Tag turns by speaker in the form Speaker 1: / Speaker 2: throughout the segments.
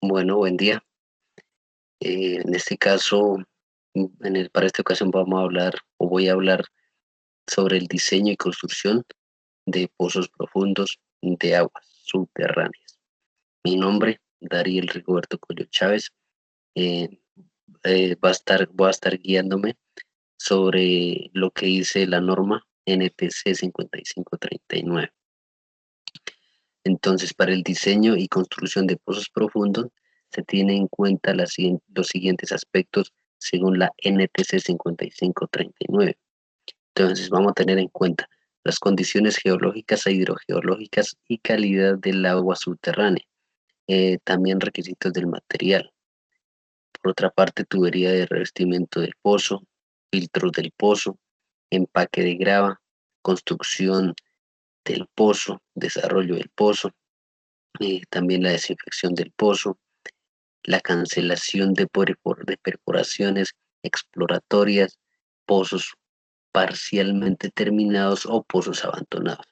Speaker 1: Bueno, buen día. En este caso, para esta ocasión vamos a hablar o voy a hablar sobre el diseño y construcción de pozos profundos de aguas subterráneas. Mi nombre, Dariel Rigoberto Coelho Chávez, eh, voy a estar guiándome sobre lo que dice la norma NTC 5539. Entonces, para el diseño y construcción de pozos profundos, se tiene en cuenta los siguientes aspectos según la NTC 5539. Entonces, vamos a tener en cuenta las condiciones geológicas e hidrogeológicas y calidad del agua subterránea. También requisitos del material. Por otra parte, tubería de revestimiento del pozo, filtros del pozo, empaque de grava, construcción del pozo, desarrollo del pozo, también la desinfección del pozo, la cancelación de perforaciones exploratorias, pozos parcialmente terminados o pozos abandonados.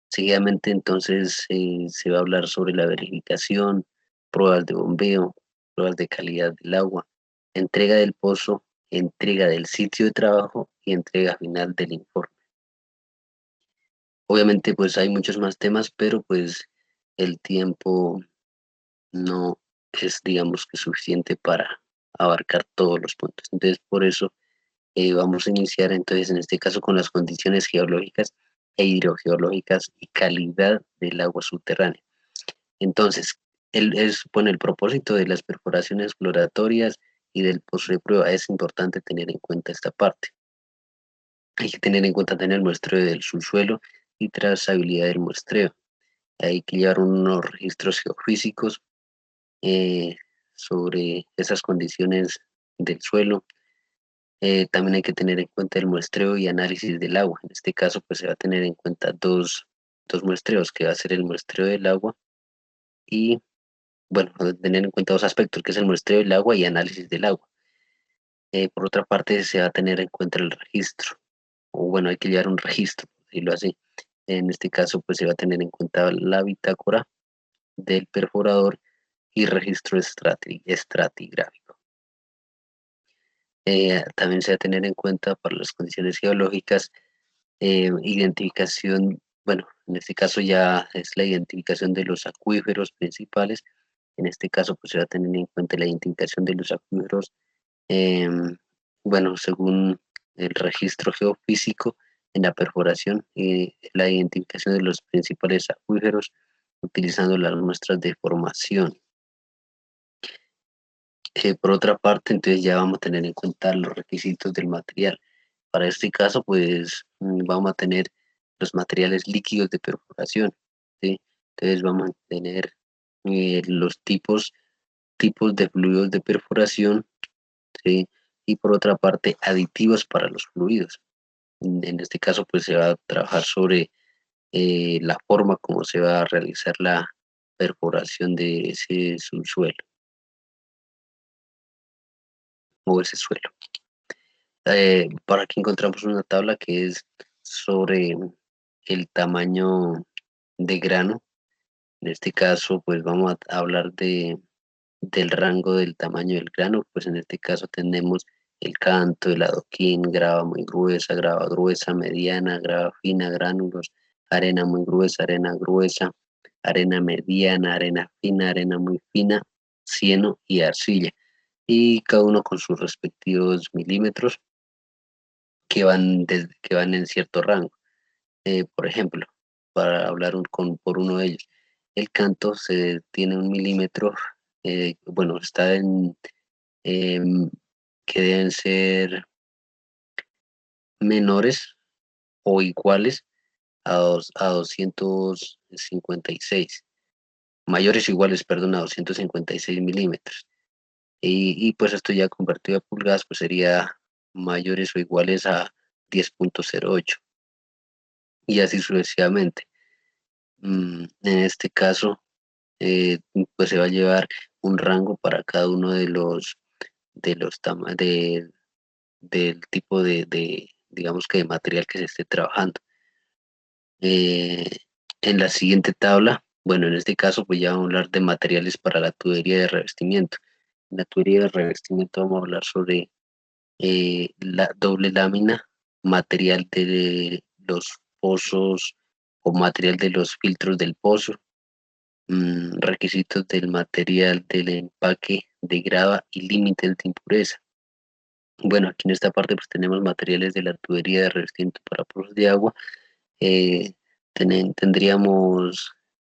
Speaker 1: Seguidamente entonces se va a hablar sobre la verificación, pruebas de bombeo, pruebas de calidad del agua, entrega del pozo, entrega del sitio de trabajo y entrega final del informe. Obviamente pues hay muchos más temas, pero pues el tiempo no es, digamos que suficiente para abarcar todos los puntos. Entonces, por eso vamos a iniciar entonces en este caso con las condiciones geológicas e hidrogeológicas y calidad del agua subterránea. Entonces, bueno, el propósito de las perforaciones exploratorias y del pozo de prueba es importante tener en cuenta esta parte. Hay que tener en cuenta tener el muestreo del subsuelo y trazabilidad del muestreo. Hay que llevar unos registros geofísicos eh, sobre esas condiciones del suelo. También hay que tener en cuenta el muestreo y análisis del agua. En este caso, pues se va a tener en cuenta dos muestreos, que va a ser el muestreo del agua y, bueno, tener en cuenta dos aspectos, que es el muestreo del agua y análisis del agua. Por otra parte, se va a tener en cuenta el registro, o bueno, hay que llevar un registro, por decirlo así. En este caso, pues se va a tener en cuenta la bitácora del perforador y registro estratigráfico. También se va a tener en cuenta para las condiciones geológicas, identificación, bueno, en este caso ya es la identificación de los acuíferos principales. En este caso, pues se va a tener en cuenta la identificación de los acuíferos, em, bueno, según el registro geofísico en la perforación, la identificación de los principales acuíferos utilizando las muestras de formación. Por otra parte, entonces ya vamos a tener en cuenta los requisitos del material. Para este caso, pues vamos a tener los materiales líquidos de perforación, ¿sí? Entonces vamos a tener los tipos de fluidos de perforación, ¿sí? Y por otra parte, aditivos para los fluidos. En este caso, pues se va a trabajar sobre la forma como se va a realizar la perforación de ese subsuelo o ese suelo. Por aquí encontramos una tabla que es sobre el tamaño de grano. En este caso, pues vamos a hablar del rango del tamaño del grano. Pues en este caso tenemos el canto, el adoquín, grava muy gruesa, grava gruesa, mediana, grava fina, gránulos, arena muy gruesa, arena mediana, arena fina, arena muy fina, cieno y arcilla. Y cada uno con sus respectivos milímetros que van en cierto rango. Por ejemplo, para hablar por uno de ellos, el canto se tiene un milímetro, bueno, está en em, que deben ser menores o iguales a 256, mayores o iguales, perdón, a 256 milímetros. Pues esto ya convertido a pulgadas, pues sería mayores o iguales a 10,08 y así sucesivamente. En este caso, pues se va a llevar un rango para cada uno de los tama- de, del tipo digamos que de material que se esté trabajando. Eh, en la siguiente tabla Bueno, en este caso pues ya vamos a hablar de materiales para la tubería de revestimiento. En la tubería de revestimiento vamos a hablar sobre la doble lámina, material de los pozos o material de los filtros del pozo, requisitos del material del empaque de grava y límites de impureza. Bueno, aquí en esta parte pues tenemos materiales de la tubería de revestimiento para pozos de agua. Eh, Tendríamos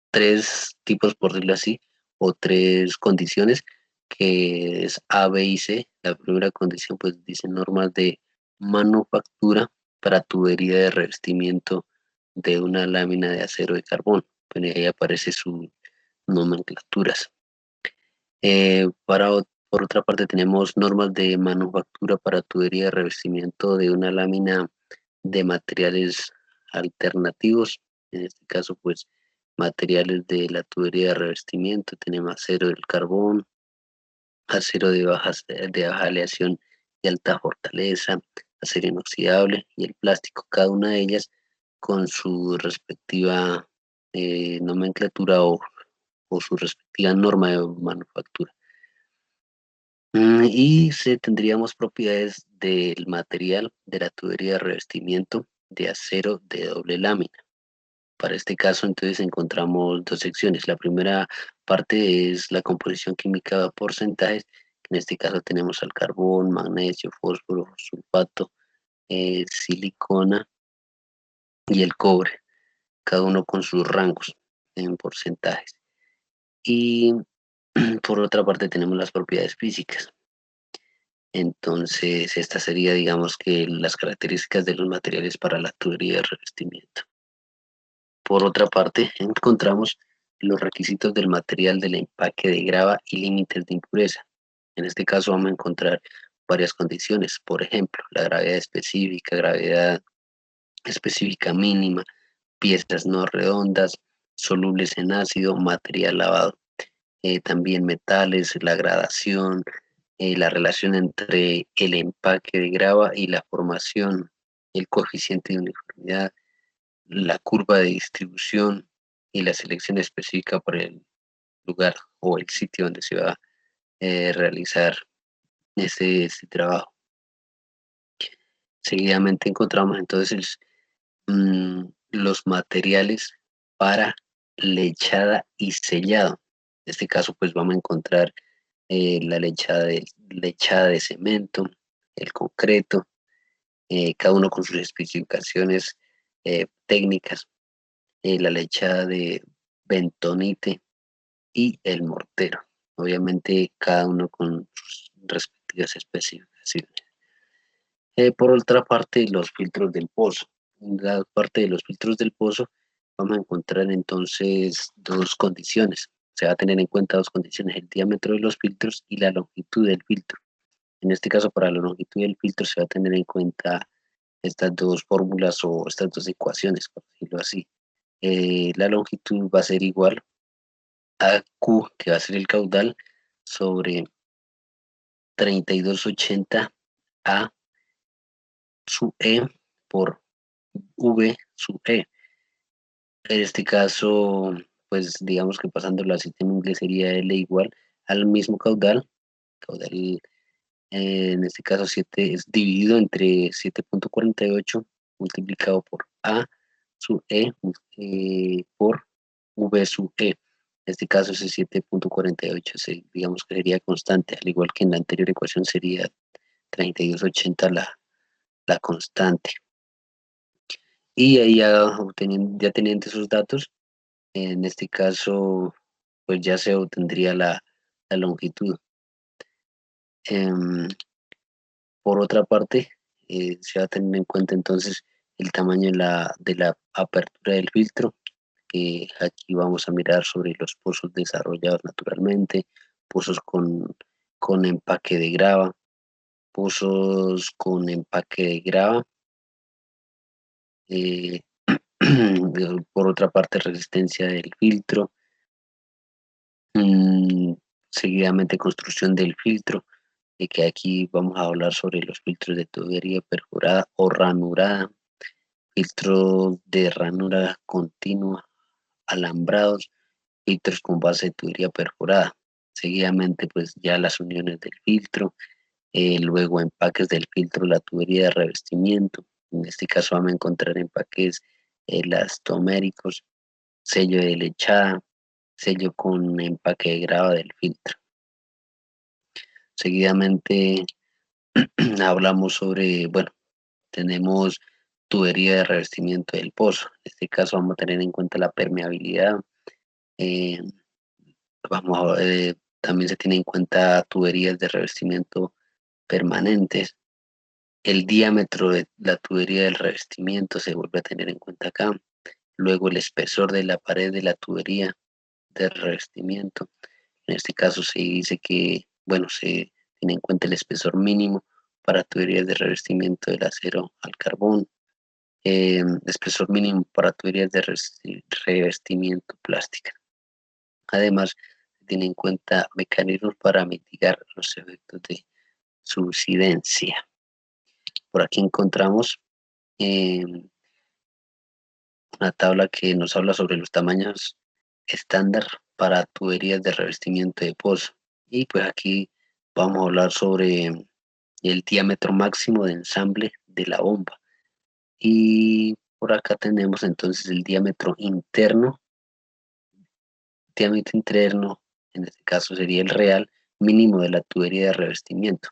Speaker 1: tres tipos, por decirlo así, o tres condiciones, que es A, B y C. La primera condición pues dice normas de manufactura para tubería de revestimiento de una lámina de acero de carbón. Bueno, y ahí aparece sus nomenclaturas. Por otra parte, tenemos normas de manufactura para tubería de revestimiento de una lámina de materiales alternativos. En este caso, pues, materiales de la tubería de revestimiento. Tenemos acero del carbón, acero de baja aleación y alta fortaleza, acero inoxidable y el plástico. Cada una de ellas con su respectiva nomenclatura o su respectiva norma de manufactura. Y tendríamos propiedades del material de la tubería de revestimiento de acero de doble lámina. Para este caso, entonces, encontramos dos secciones. La primera parte es la composición química de porcentajes. En este caso tenemos al carbón, magnesio, fósforo, sulfato, silicona y el cobre, cada uno con sus rangos en porcentajes. Y por otra parte tenemos las propiedades físicas. Entonces, esta sería, digamos que las características de los materiales para la tubería de revestimiento. Por otra parte, encontramos los requisitos del material del empaque de grava y límites de impureza. En este caso vamos a encontrar varias condiciones, por ejemplo, la gravedad específica mínima, piezas no redondas, solubles en ácido, material lavado. También metales, la gradación, la relación entre el empaque de grava y la formación, el coeficiente de uniformidad, la curva de distribución y la selección específica por el lugar o el sitio donde se va a realizar ese trabajo. Seguidamente encontramos entonces los materiales para lechada y sellado. En este caso, pues vamos a encontrar la lechada de cemento, el concreto, cada uno con sus especificaciones técnicas, la lechada de bentonite y el mortero. Obviamente, cada uno con sus respectivas especificaciones. Por otra parte, los filtros del pozo. En la parte de los filtros del pozo vamos a encontrar entonces dos condiciones. Se va a tener en cuenta dos condiciones, el diámetro de los filtros y la longitud del filtro. En este caso, para la longitud del filtro se va a tener en cuenta estas dos fórmulas o estas dos ecuaciones, por decirlo así. La longitud va a ser igual a Q, que va a ser el caudal, sobre 3280 A su E por V sub E. En este caso, pues digamos que pasándolo al sistema inglés sería L igual al mismo caudal. Caudal en este caso 7 es dividido entre 7,48 multiplicado por A sub E por V sub E. En este caso ese 7,48 digamos que sería constante, al igual que en la anterior ecuación sería 3280 la constante. Y ahí ya teniendo esos datos, en este caso, pues ya se obtendría la longitud. Em, por otra parte, se va a tener en cuenta entonces el tamaño de la apertura del filtro, que aquí vamos a mirar sobre los pozos desarrollados naturalmente, pozos con empaque de grava, pozos con empaque de grava. eh, por otra parte, resistencia del filtro, mm, seguidamente construcción del filtro, que aquí vamos a hablar sobre los filtros de tubería perforada o ranurada, filtros de ranura continua, alambrados, filtros con base de tubería perforada. Seguidamente, pues ya las uniones del filtro, luego empaques del filtro, la tubería de revestimiento. En este caso vamos a encontrar empaques elastoméricos, sello de lechada, sello con empaque de grava del filtro. Seguidamente hablamos sobre, bueno, tenemos tubería de revestimiento del pozo. En este caso vamos a tener en cuenta la permeabilidad. eh, también se tiene en cuenta tuberías de revestimiento permanentes. El diámetro de la tubería del revestimiento se vuelve a tener en cuenta acá. Luego el espesor de la pared de la tubería de revestimiento. En este caso se dice que, bueno, se tiene en cuenta el espesor mínimo para tuberías de revestimiento del acero al carbón. Espesor mínimo para tuberías de revestimiento plástica. Además, se tiene en cuenta mecanismos para mitigar los efectos de subsidencia. Por aquí encontramos eh, una tabla que nos habla sobre los tamaños estándar para tuberías de revestimiento de pozo. Y pues aquí vamos a hablar sobre el diámetro máximo de ensamble de la bomba. Y por acá tenemos entonces el diámetro interno, en este caso sería el real mínimo de la tubería de revestimiento.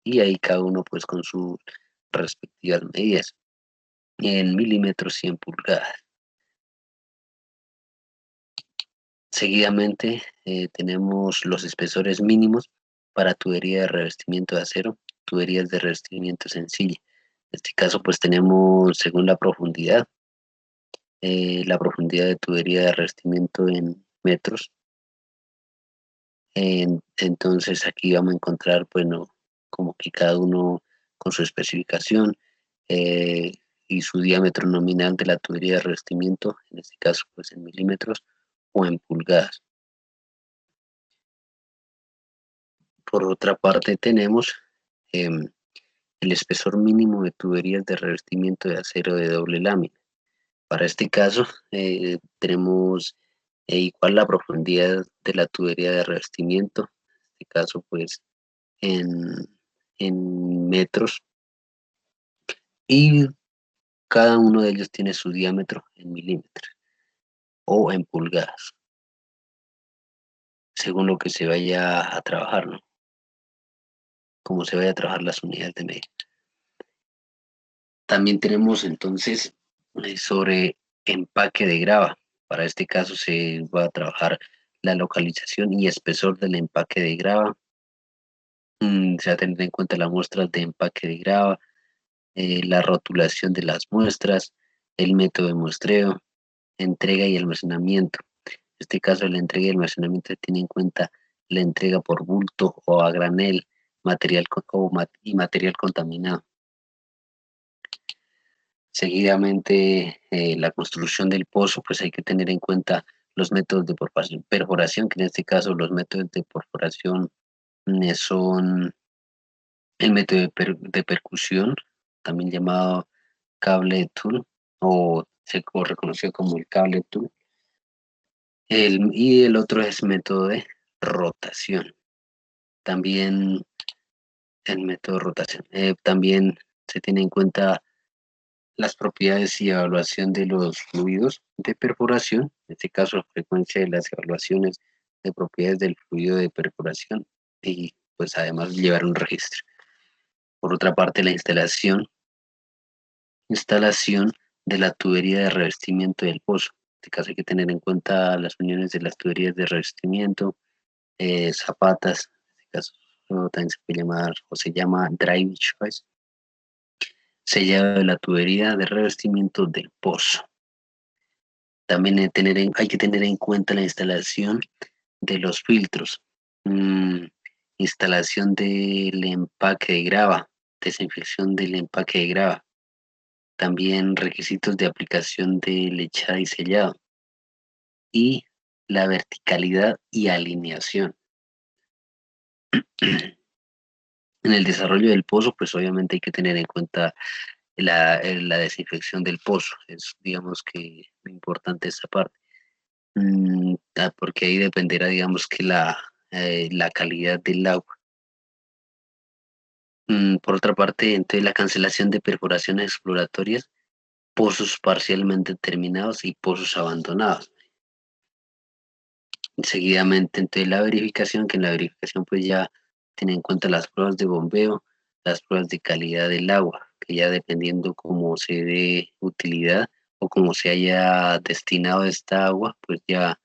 Speaker 1: Y ahí cada uno pues con sus respectivas medidas, en milímetros y en pulgadas. Seguidamente tenemos los espesores mínimos para tubería de revestimiento de acero, tuberías de revestimiento sencilla. En este caso pues tenemos según la profundidad de tubería de revestimiento en metros. Entonces aquí vamos a encontrar, bueno, como que cada uno con su especificación eh, y su diámetro nominal de la tubería de revestimiento, en este caso pues en milímetros o en pulgadas. Por otra parte tenemos em, el espesor mínimo de tuberías de revestimiento de acero de doble lámina. Para este caso tenemos igual la profundidad de la tubería de revestimiento, en este caso pues en, en metros, y cada uno de ellos tiene su diámetro en milímetros o en pulgadas, según lo que se vaya a trabajar, ¿no? Como se vaya a trabajar las unidades de medida. También tenemos entonces sobre empaque de grava. Para este caso se va a trabajar la localización y espesor del empaque de grava. Se va a tener en cuenta las muestras de empaque de grava, la rotulación de las muestras, el método de muestreo, entrega y almacenamiento. En este caso, la entrega y almacenamiento tiene en cuenta la entrega por bulto o a granel, y material contaminado. Seguidamente, la construcción del pozo, pues hay que tener en cuenta los métodos de perforación, que en este caso los métodos de perforación son el método de percusión, también llamado cable tool, o se reconoció como el cable tool. Y el otro es método de rotación. También el método de rotación. También se tiene en cuenta las propiedades y evaluación de los fluidos de perforación, en este caso la frecuencia de las evaluaciones de propiedades del fluido de perforación y pues además llevar un registro. Por otra parte, la instalación de la tubería de revestimiento del pozo. En este caso hay que tener en cuenta las uniones de las tuberías de revestimiento, zapatas, en este caso también se puede llamar o se llama drive choice, sellado de la tubería de revestimiento del pozo. También hay que tener en cuenta la instalación de los filtros, mm, instalación del empaque de grava, desinfección del empaque de grava, también requisitos de aplicación de lechada y sellado y la verticalidad y alineación. En el desarrollo del pozo, pues obviamente hay que tener en cuenta la desinfección del pozo, es digamos que muy importante esta parte. Porque ahí dependerá, digamos, que la calidad del agua. Por otra parte, entonces la cancelación de perforaciones exploratorias, pozos parcialmente terminados y pozos abandonados. Seguidamente, entonces la verificación, que en la verificación pues ya tiene en cuenta las pruebas de bombeo, las pruebas de calidad del agua, que ya dependiendo cómo se dé utilidad o cómo se haya destinado esta agua, pues ya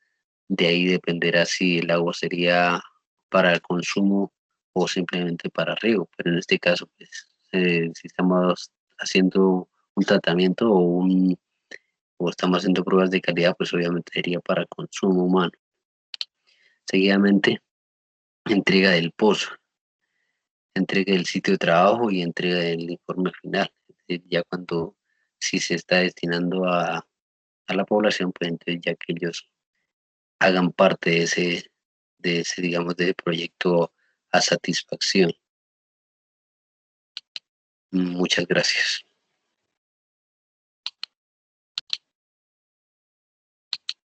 Speaker 1: de ahí dependerá si el agua sería para el consumo o simplemente para riego. Pero en este caso, pues, si estamos haciendo un tratamiento o estamos haciendo pruebas de calidad, pues obviamente sería para consumo humano. Seguidamente, entrega del pozo, entrega del sitio de trabajo y entrega del informe final. Ya cuando si se está destinando a la población, pues entonces ya que ellos hagan parte de ese, digamos, de proyecto a satisfacción. Muchas gracias.